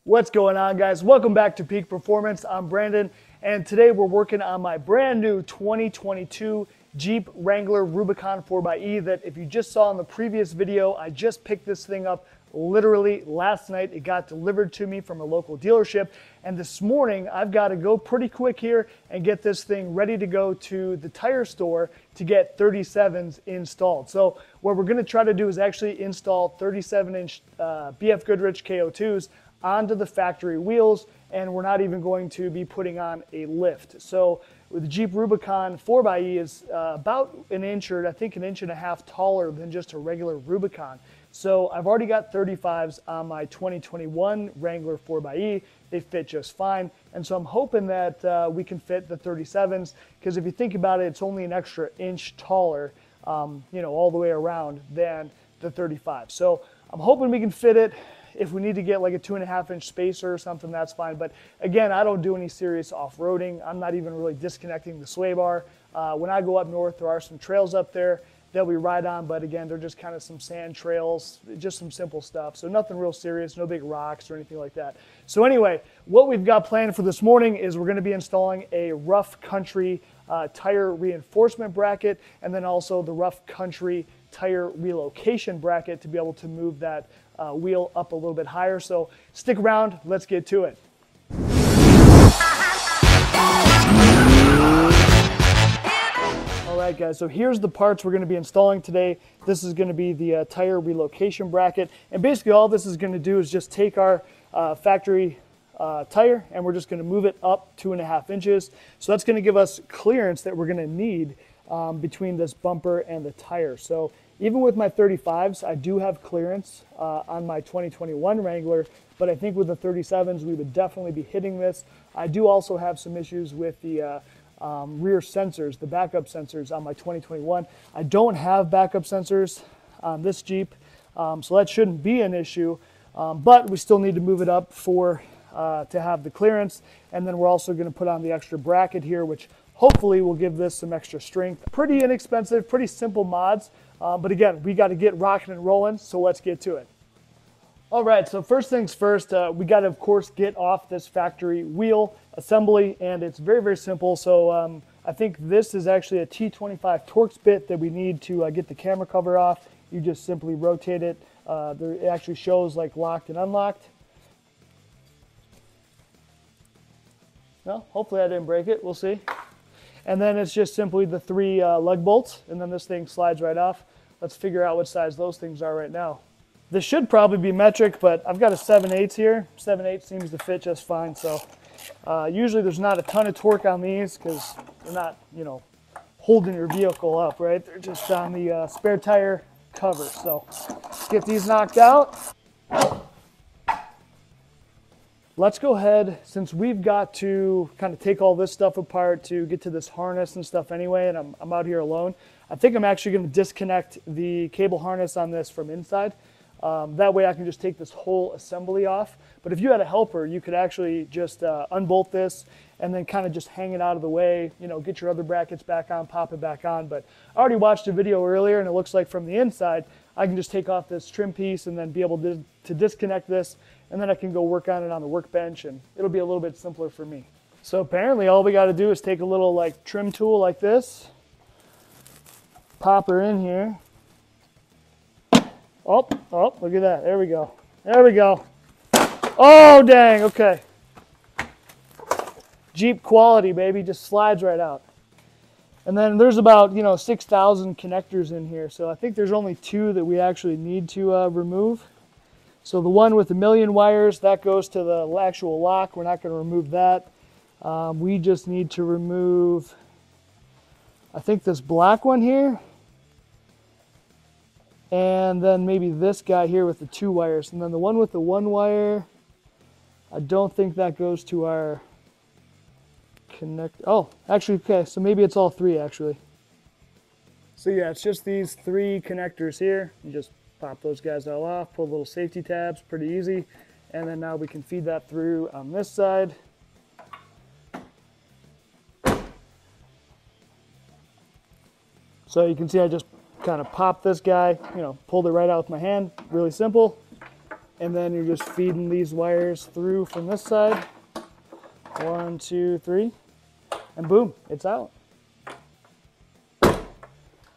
What's going on, guys? Welcome back to Peak Performance. I'm Brandon, and today we're working on my brand new 2022 Jeep Wrangler Rubicon 4xe that if you just saw in the previous video, I just picked this thing up literally last night. It got delivered to me from a local dealership, and this morning I've got to go pretty quick here and get this thing ready to go to the tire store to get 37s installed. So what we're going to try to do is actually install 37-inch BF Goodrich K02s onto the factory wheels, and we're not even going to be putting on a lift. So with the Jeep Rubicon 4xe is about an inch, or I think an inch and a half taller than just a regular Rubicon. So I've already got 35s on my 2021 Wrangler 4xe. They fit just fine. And so I'm hoping that we can fit the 37s, because if you think about it, it's only an extra inch taller, all the way around than the 35. So I'm hoping we can fit it. If we need to get like a 2.5-inch spacer or something, that's fine. But again, I don't do any serious off-roading. I'm not even really disconnecting the sway bar. When I go up north, there are some trails up there that we ride on, but again, they're just kind of some sand trails, just some simple stuff. So nothing real serious, no big rocks or anything like that. So anyway, what we've got planned for this morning is we're gonna be installing a rough country tire reinforcement bracket, and then also the rough country tire relocation bracket to be able to move that wheel up a little bit higher. So stick around, let's get to it. All right, guys, so here's the parts we're going to be installing today. This is going to be the tire relocation bracket, and basically all this is going to do is just take our factory tire, and we're just going to move it up 2.5 inches. So that's going to give us clearance that we're going to need between this bumper and the tire. So even with my 35s, I do have clearance on my 2021 Wrangler, but I think with the 37s, we would definitely be hitting this. I do also have some issues with the rear sensors, the backup sensors on my 2021. I don't have backup sensors on this Jeep, so that shouldn't be an issue, but we still need to move it up to have the clearance. And then we're also going to put on the extra bracket here, which hopefully will give this some extra strength. Pretty inexpensive, pretty simple mods, but again, we got to get rocking and rolling, so let's get to it. All right, so first things first, we got to, of course, get off this factory wheel assembly, and it's very, very simple. So I think this is actually a T25 Torx bit that we need to get the camera cover off. You just simply rotate it. It actually shows like locked and unlocked. Well, hopefully I didn't break it, we'll see. And then it's just simply the 3 lug bolts, and then this thing slides right off. Let's figure out what size those things are right now. This should probably be metric, but I've got a 7/8 here. 7/8 seems to fit just fine. So usually there's not a ton of torque on these because they're not, holding your vehicle up, right? They're just on the spare tire cover. So let's get these knocked out. Let's go ahead, since we've got to kind of take all this stuff apart to get to this harness and stuff anyway, and I'm out here alone, I think I'm actually going to disconnect the cable harness on this from inside. That way I can just take this whole assembly off. But if you had a helper, you could actually just unbolt this and then kind of just hang it out of the way, get your other brackets back on, pop it back on. But I already watched a video earlier, and it looks like from the inside, I can just take off this trim piece and then be able to disconnect this, and then I can go work on it on the workbench, and it'll be a little bit simpler for me. So apparently all we got to do is take a little like trim tool like this, pop her in here. Oh, look at that. There we go. There we go. Oh, dang. Okay. Jeep quality, baby. Just slides right out. And then there's about, 6,000 connectors in here. So I think there's only 2 that we actually need to remove. So the one with 1,000,000 wires, that goes to the actual lock. We're not going to remove that. We just need to remove, I think, this black one here. And then maybe this guy here with the 2 wires. And then the one with the 1 wire, I don't think that goes to our connect. Oh, actually, okay, so maybe it's all 3 actually. So yeah, it's just these 3 connectors here. You just pop those guys all off, pull little safety tabs, pretty easy. And then now we can feed that through on this side. So you can see I just kind of popped this guy, pulled it right out with my hand, really simple. And then you're just feeding these wires through from this side. 1, 2, 3, and boom, it's out.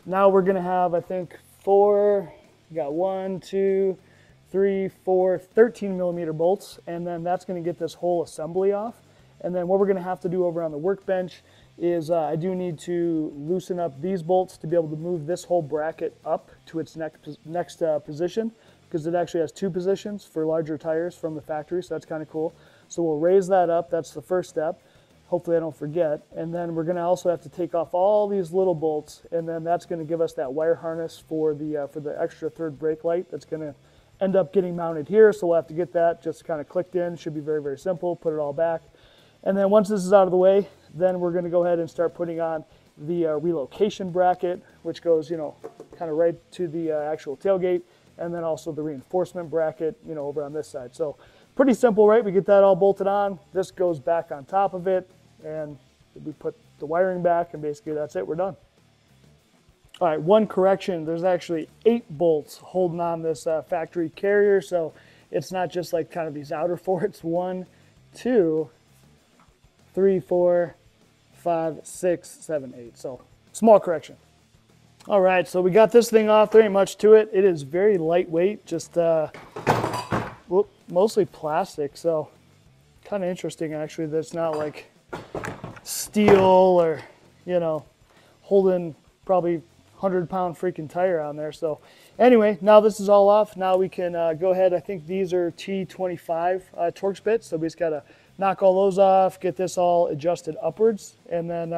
Now we're gonna have, I think, 4, you got 1, 2, 3, 4, 13 millimeter bolts, and then that's gonna get this whole assembly off. And then what we're gonna have to do over on the workbench is I do need to loosen up these bolts to be able to move this whole bracket up to its next position, because it actually has 2 positions for larger tires from the factory, so that's kind of cool. So we'll raise that up, that's the first step. Hopefully I don't forget. And then we're gonna also have to take off all these little bolts, and then that's gonna give us that wire harness for the extra third brake light that's gonna end up getting mounted here. So we'll have to get that just kind of clicked in. Should be very, very simple, put it all back. And then once this is out of the way, then we're gonna go ahead and start putting on the relocation bracket, which goes, you know, kind of right to the actual tailgate, and then also the reinforcement bracket, you know, over on this side. So pretty simple, right? We get that all bolted on. This goes back on top of it, and we put the wiring back, and basically that's it, we're done. All right, one correction, there's actually 8 bolts holding on this factory carrier, so it's not just like kind of these outer 4, it's 1, 2, 3, 4, 5, 6, 7, 8. So small correction. All right, so we got this thing off. There ain't much to it. It is very lightweight, just mostly plastic. So kind of interesting actually that it's not like steel or, you know, holding probably 100-pound freaking tire on there. So anyway, now this is all off. Now we can go ahead. I think these are T25 Torx bits. So we just got to knock all those off, get this all adjusted upwards, and then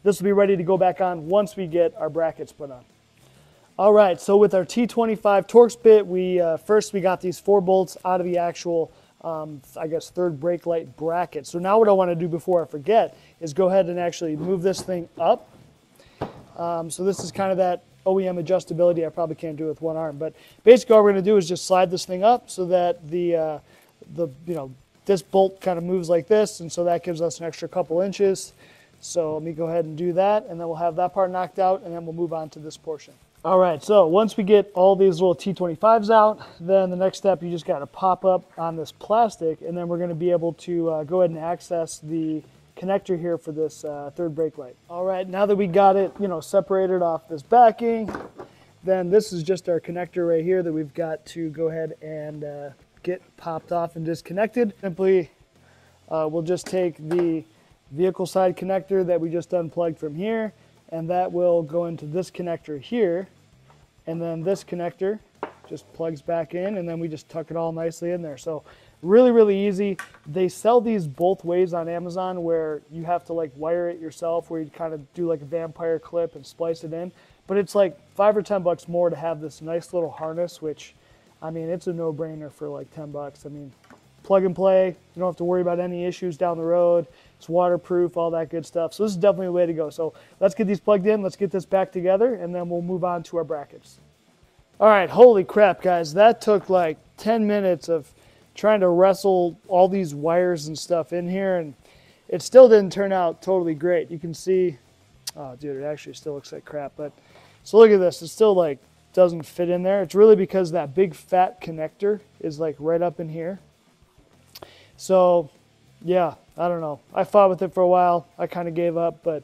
this will be ready to go back on once we get our brackets put on. All right, so with our T25 Torx bit, we first we got these 4 bolts out of the actual, I guess, third brake light bracket. So now what I want to do before I forget is go ahead and actually move this thing up. So this is kind of that OEM adjustability. I probably can't do it with one arm, but basically all we're going to do is just slide this thing up so that the you know, this bolt kind of moves like this, and so that gives us an extra couple inches. So let me go ahead and do that, and then we'll have that part knocked out, and then we'll move on to this portion. All right, so once we get all these little T25s out, then the next step, you just got to pop up on this plastic, and then we're going to be able to go ahead and access the connector here for this third brake light. All right, now that we got it, you know, separated off this backing, then this is just our connector right here that we've got to go ahead and get popped off and disconnected. Simply, we'll just take the vehicle side connector that we just unplugged from here, and that will go into this connector here, and then this connector just plugs back in, and then we just tuck it all nicely in there. So really, really easy. They sell these both ways on Amazon, where you have to like wire it yourself, where you kind of do like a vampire clip and splice it in, but it's like $5 or $10 more to have this nice little harness, which, I mean, it's a no-brainer for like $10. I mean, plug and play. You don't have to worry about any issues down the road. It's waterproof, all that good stuff. So this is definitely the way to go. So let's get these plugged in. Let's get this back together, and then we'll move on to our brackets. All right, holy crap, guys. That took like 10 minutes of trying to wrestle all these wires and stuff in here, and it still didn't turn out totally great. You can see, oh, dude, it actually still looks like crap. But so look at this. It still like doesn't fit in there. It's really because that big fat connector is like right up in here. So yeah, I don't know. I fought with it for a while. I kind of gave up, but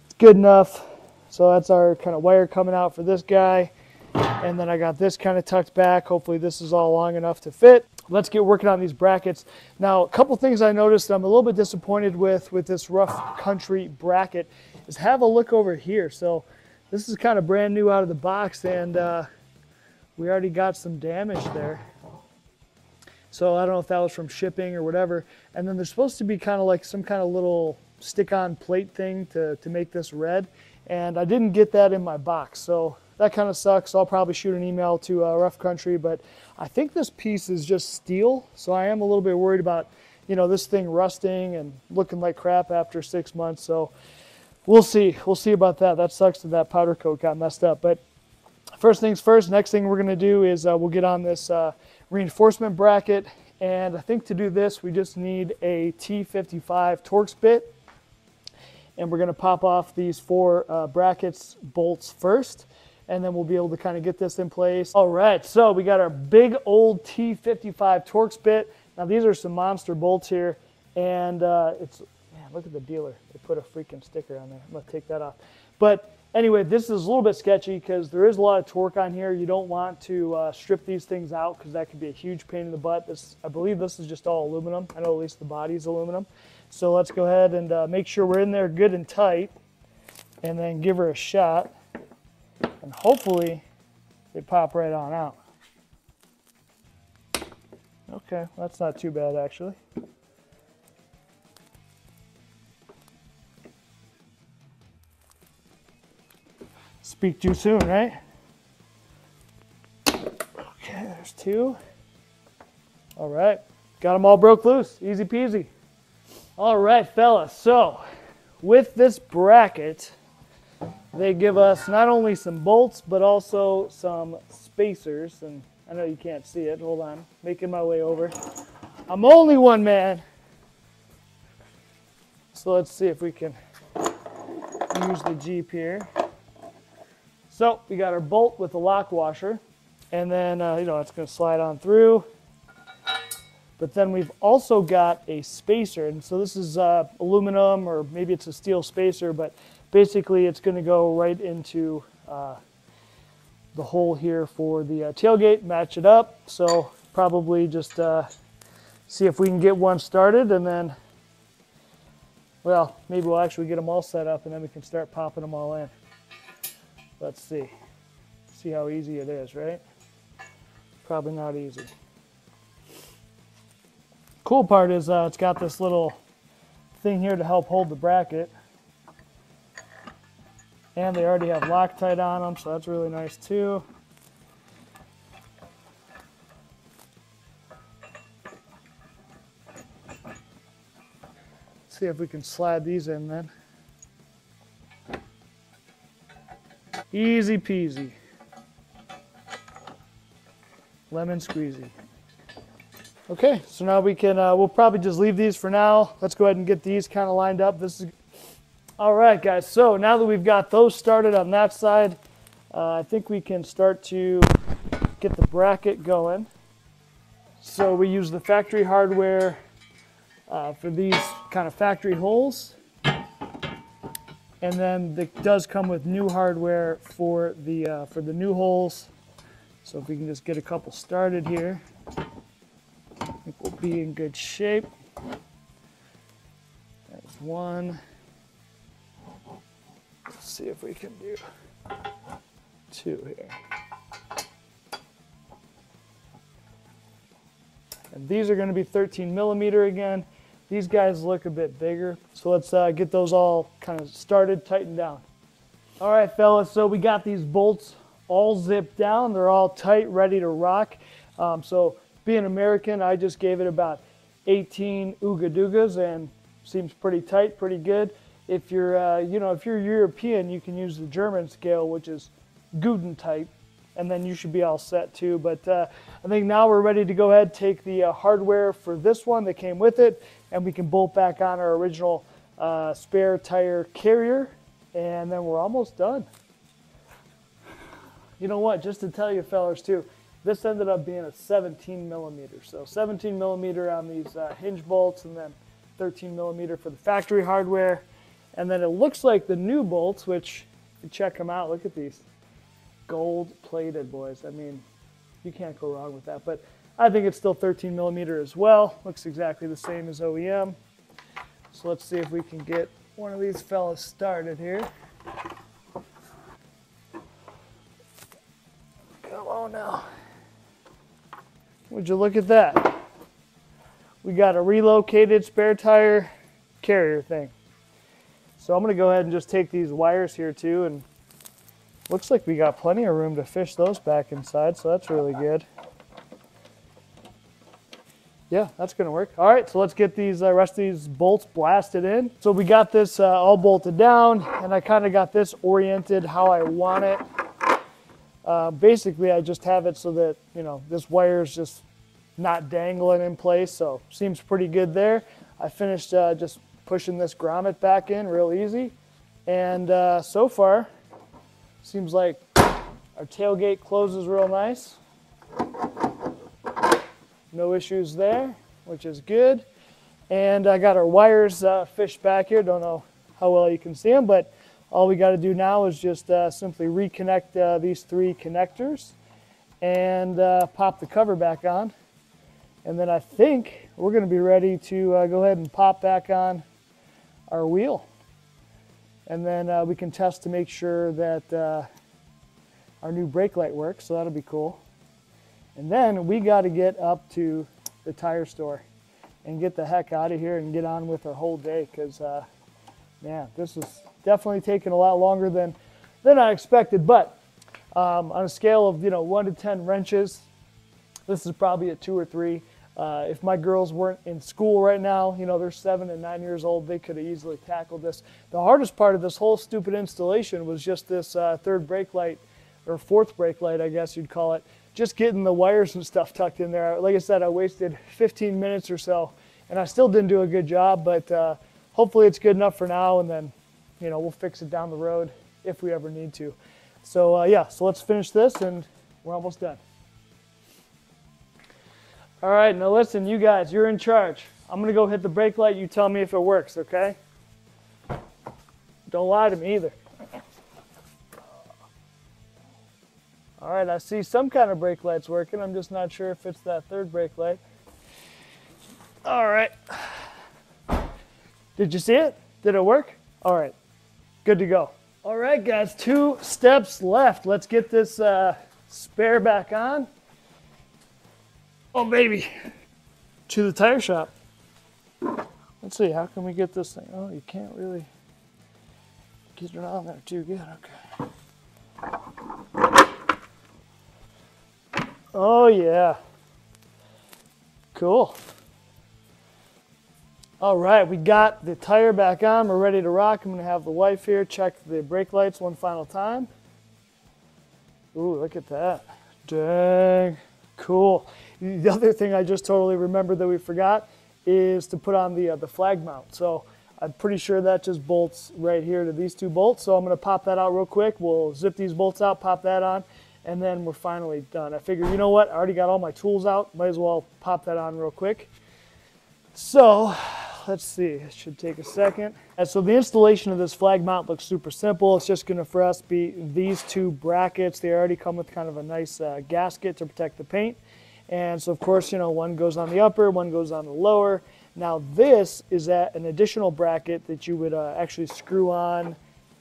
it's good enough. So that's our kind of wire coming out for this guy. And then I got this kind of tucked back. Hopefully this is all long enough to fit. Let's get working on these brackets. Now, a couple things I noticed I'm a little bit disappointed with this rough country bracket is have a look over here. So this is kind of brand new out of the box, and we already got some damage there. So I don't know if that was from shipping or whatever. And then there's supposed to be kind of like some kind of little stick-on plate thing to make this red. And I didn't get that in my box. So that kind of sucks. So I'll probably shoot an email to Rough Country. But I think this piece is just steel. So I am a little bit worried about, you know, this thing rusting and looking like crap after 6 months. So we'll see. We'll see about that. That sucks that that powder coat got messed up. But first things first, next thing we're going to do is we'll get on this reinforcement bracket, and I think to do this we just need a T55 Torx bit, and we're going to pop off these 4 brackets bolts first. and then we'll be able to kind of get this in place. All right, so we got our big old T55 Torx bit. Now these are some monster bolts here, and it's, man, look at the dealer. They put a freaking sticker on there. I'm gonna take that off. But anyway, this is a little bit sketchy because there is a lot of torque on here. You don't want to strip these things out because that could be a huge pain in the butt. This, I believe this is just all aluminum. I know at least the body is aluminum. So let's go ahead and make sure we're in there good and tight, and then give her a shot. And hopefully they pop right on out. Okay, that's not too bad actually. Speak too soon, right? Okay, there's two. All right, got them all broke loose, easy peasy. All right, fellas, so with this bracket, they give us not only some bolts, but also some spacers. And I know you can't see it. Hold on. Making my way over. I'm only one man. So let's see if we can use the Jeep here. So we got our bolt with the lock washer. And then, it's going to slide on through. But then we've also got a spacer. And so this is aluminum, or maybe it's a steel spacer, but basically it's going to go right into the hole here for the tailgate, match it up. So probably just see if we can get one started, and then, well, maybe we'll actually get them all set up and then we can start popping them all in. Let's see. See how easy it is, right? Probably not easy. Cool part is it's got this little thing here to help hold the bracket. And they already have Loctite on them, so that's really nice too. Let's see if we can slide these in then. Easy peasy. Lemon squeezy. Okay, so now we can, we'll probably just leave these for now. Let's go ahead and get these kind of lined up. This is, all right guys, so now that we've got those started on that side, I think we can start to get the bracket going. So we use the factory hardware for these kind of factory holes. And then it does come with new hardware for the new holes. So if we can just get a couple started here, I think we'll be in good shape. There's one. Let's see if we can do two here. And these are going to be 13 millimeter again. These guys look a bit bigger. So let's get those all kind of started, tightened down. All right, fellas, so we got these bolts all zipped down. They're all tight, ready to rock. So being American, I just gave it about 18 ooga doogas, and seems pretty tight, pretty good. If you're, if you're European, you can use the German scale, which is Guten type, and then you should be all set too. But I think now we're ready to go ahead, take the hardware for this one that came with it, and we can bolt back on our original spare tire carrier, and then we're almost done. You know what, just to tell you fellas too, this ended up being a 17 millimeter. So 17 millimeter on these hinge bolts, and then 13 millimeter for the factory hardware. And then it looks like the new bolts, which, if you check them out, look at these. Gold plated, boys. I mean, you can't go wrong with that. But I think it's still 13 millimeter as well. Looks exactly the same as OEM. So let's see if we can get one of these fellas started here. Come on now. Would you look at that? We got a relocated spare tire carrier thing. So I'm going to go ahead and just take these wires here too, and looks like we got plenty of room to fish those back inside, so that's really good. Yeah, that's going to work. All right, so let's get these rest of these bolts blasted in. So we got this all bolted down, and I kind of got this oriented how I want it. Basically, I just have it so that, this wire is just not dangling in place, so seems pretty good there. I finished just pushing this grommet back in real easy, and so far seems like Our tailgate closes real nice. No issues there, which is good. And I got our wires fished back here. Don't know how well you can see them, but all we got to do now is just simply reconnect these 3 connectors and pop the cover back on. And then I think we're going to be ready to go ahead and pop back on our wheel. And then we can test to make sure that our new brake light works, so that'll be cool. And then we got to get up to the tire store and get the heck out of here and get on with our whole day, because man, this is definitely taking a lot longer than I expected. But on a scale of 1 to 10 wrenches, this is probably a 2 or 3. If my girls weren't in school right now, they're 7 and 9 years old, they could have easily tackled this. The hardest part of this whole stupid installation was just this 3rd brake light, or 4th brake light, I guess you'd call it. Just getting the wires and stuff tucked in there. Like I said, I wasted 15 minutes or so, and I still didn't do a good job, but hopefully it's good enough for now, and then, we'll fix it down the road if we ever need to. So yeah, so let's finish this, and we're almost done. All right, now listen, you guys, you're in charge. I'm gonna go hit the brake light, you tell me if it works, okay? Don't lie to me either. All right, I see some kind of brake light's working. I'm just not sure if it's that 3rd brake light. All right. Did you see it? Did it work? All right, good to go. All right, guys, 2 steps left. Let's get this spare back on. Oh, baby, to the tire shop. Let's see, how can we get this thing? Oh, you can't really get it on there too good, okay. Oh yeah, cool. All right, we got the tire back on. We're ready to rock. I'm gonna have the wife here check the brake lights one final time. Ooh, look at that. Dang, cool. The other thing I just totally remembered that we forgot is to put on the flag mount. So I'm pretty sure that just bolts right here to these 2 bolts. So I'm gonna pop that out real quick. We'll zip these bolts out, pop that on, and then we're finally done. I figured, you know what, I already got all my tools out, might as well pop that on real quick. So let's see, it should take a second. And so the installation of this flag mount looks super simple. It's just gonna, for us, be these 2 brackets. They already come with kind of a nice gasket to protect the paint. And so of course, one goes on the upper, one goes on the lower. Now this is an additional bracket that you would actually screw on.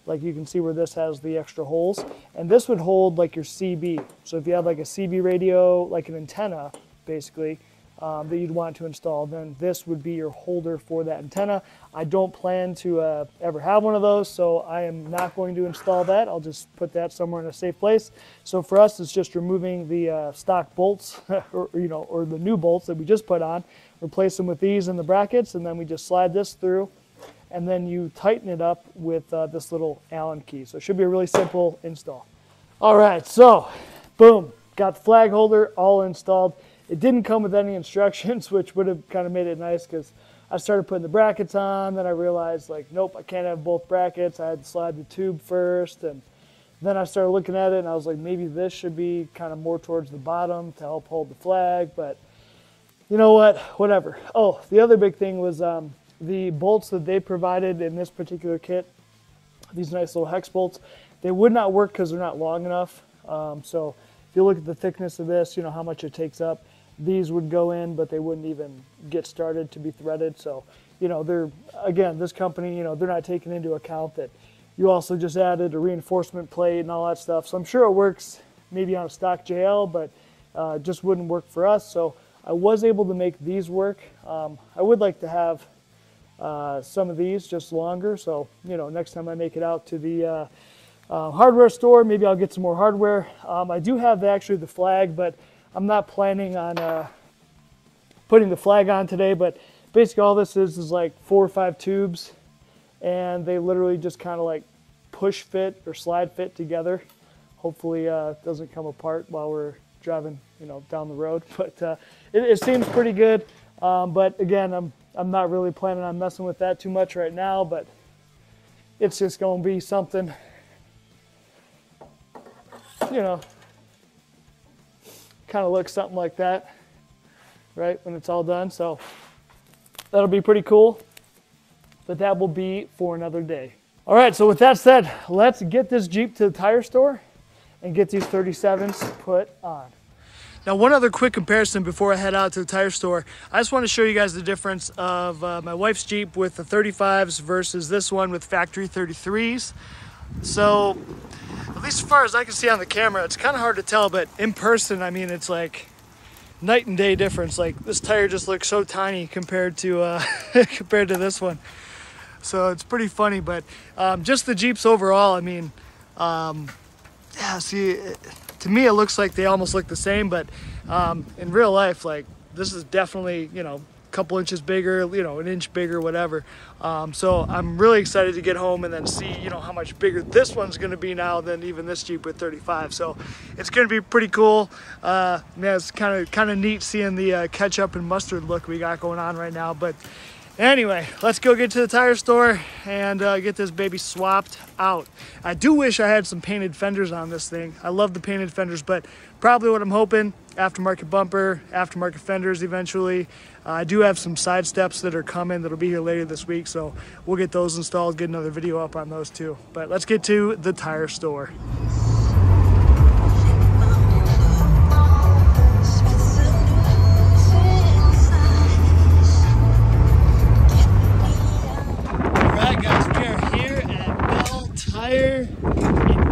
Like you can see where this has the extra holes, and this would hold like your CB. So if you have like a CB radio, like an antenna, basically, that you'd want to install, then this would be your holder for that antenna. I don't plan to ever have one of those, so I am not going to install that. I'll just put that somewhere in a safe place. So for us, it's just removing the stock bolts, or the new bolts that we just put on, replace them with these in the brackets, and then we just slide this through. And then you tighten it up with this little Allen key. So it should be a really simple install. All right, so boom, got the flag holder all installed. It didn't come with any instructions, which would have kind of made it nice, because I started putting the brackets on, then I realized like, nope, I can't have both brackets. I had to slide the tube first, and then I started looking at it and I was like, maybe this should be kind of more towards the bottom to help hold the flag, but you know what, whatever. Oh, the other big thing was the bolts that they provided in this particular kit, these nice little hex bolts, they would not work because they're not long enough. So if you look at the thickness of this, how much it takes up, these would go in, but they wouldn't even get started to be threaded. So, they're, again, this company, they're not taking into account that you also just added a reinforcement plate and all that stuff. So I'm sure it works maybe on a stock JL, but just wouldn't work for us. So I was able to make these work. I would like to have some of these just longer, so next time I make it out to the hardware store, maybe I'll get some more hardware. I do have actually the flag, but I'm not planning on putting the flag on today. But basically all this is like 4 or 5 tubes, and they literally just kind of like push fit or slide fit together. Hopefully it doesn't come apart while we're driving down the road, but it seems pretty good. But again, I'm not really planning on messing with that too much right now, but it's just going to be something to you know, kind of looks something like that, right, when it's all done. So that'll be pretty cool, but that will be for another day. All right, so with that said, let's get this Jeep to the tire store and get these 37s put on. Now, one other quick comparison before I head out to the tire store. I just want to show you guys the difference of my wife's Jeep with the 35s versus this one with factory 33s. So, at least as far as I can see on the camera, it's kind of hard to tell, but in person, I mean, it's like night and day difference. Like, this tire just looks so tiny compared to compared to this one. So it's pretty funny, but just the Jeeps overall, I mean, yeah, see, to me, it looks like they almost look the same, but in real life, like, this is definitely, you know, a couple inches bigger, you know, an inch bigger, whatever. So I'm really excited to get home and then see, you know, how much bigger this one's going to be now than even this Jeep with 35. So it's going to be pretty cool. Yeah, it's kind of neat seeing the ketchup and mustard look we got going on right now. But anyway, let's go get to the tire store and get this baby swapped out. I do wish I had some painted fenders on this thing. I love the painted fenders, but probably what I'm hoping, aftermarket bumper, aftermarket fenders eventually. I do have some side steps that are coming that'll be here later this week, so we'll get those installed, get another video up on those too. But let's get to the tire store. In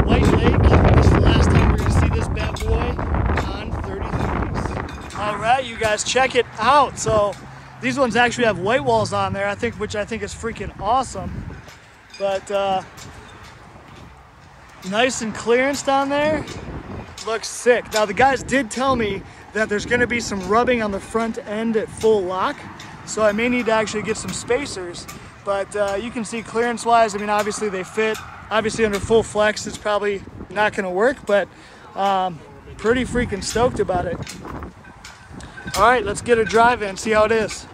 White Lake. This is the last time we're going to see this bad boy on 33s. All right, you guys, check it out. So these ones actually have white walls on there, which I think is freaking awesome. But nice and clearanced on there. Looks sick. Now the guys did tell me that there's going to be some rubbing on the front end at full lock, so I may need to actually get some spacers. But you can see clearance wise, I mean, obviously they fit. Obviously under full flex, it's probably not gonna work, but pretty freaking stoked about it. All right, let's get a drive in, see how it is.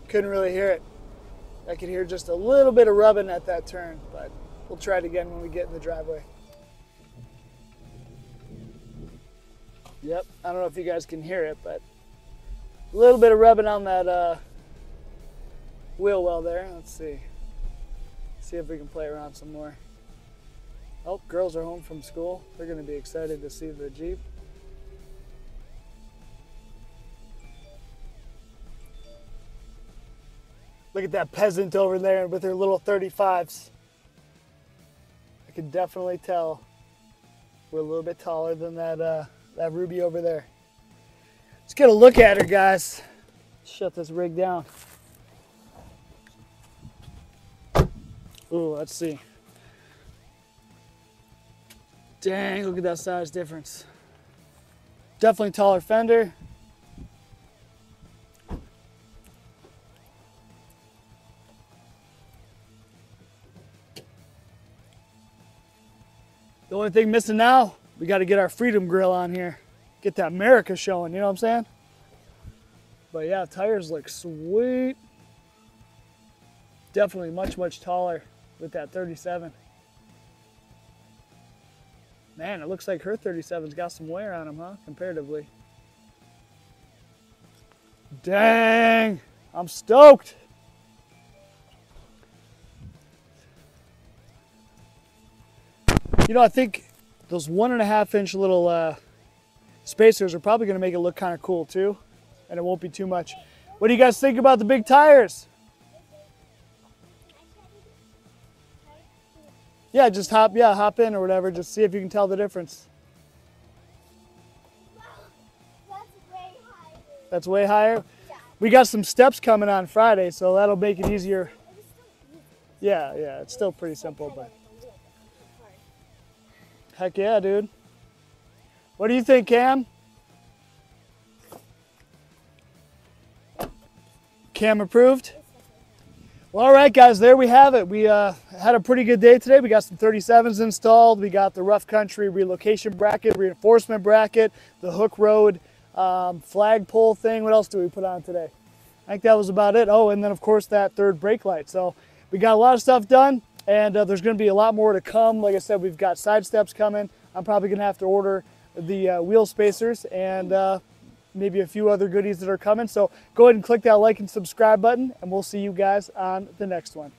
Couldn't really hear it. I could hear just a little bit of rubbing at that turn, but we'll try it again when we get in the driveway. Yep, I don't know if you guys can hear it, but a little bit of rubbing on that wheel well there. Let's see. See if we can play around some more. Oh, girls are home from school. They're going to be excited to see the Jeep. Look at that peasant over there with her little 35s. I can definitely tell we're a little bit taller than that Ruby over there. Let's get a look at her, guys. Shut this rig down. Ooh, let's see. Dang, look at that size difference. Definitely taller fender. The only thing missing now, we got to get our Freedom Grill on here. Get that America showing, you know what I'm saying? But yeah, tires look sweet. Definitely much, much taller with that 37. Man, it looks like her 37's got some wear on them, huh? Comparatively. Dang, I'm stoked. You know, I think those 1.5 inch little spacers are probably going to make it look kind of cool too, and it won't be too much. What do you guys think about the big tires? Yeah, just hop in or whatever, just see if you can tell the difference. That's way higher. That's way higher? Yeah. We got some steps coming on Friday, so that'll make it easier. Yeah, it's still pretty simple, but heck yeah, dude. What do you think, Cam? Cam approved? Well, all right, guys, there we have it. We had a pretty good day today. We got some 37s installed. We got the rough country relocation bracket, reinforcement bracket, the Hooke Road flagpole thing. What else do we put on today? I think that was about it. Oh, and then of course that third brake light. So we got a lot of stuff done, and there's going to be a lot more to come. Like I said, we've got side steps coming. I'm probably going to have to order the wheel spacers and maybe a few other goodies that are coming. So go ahead and click that like and subscribe button, and we'll see you guys on the next one.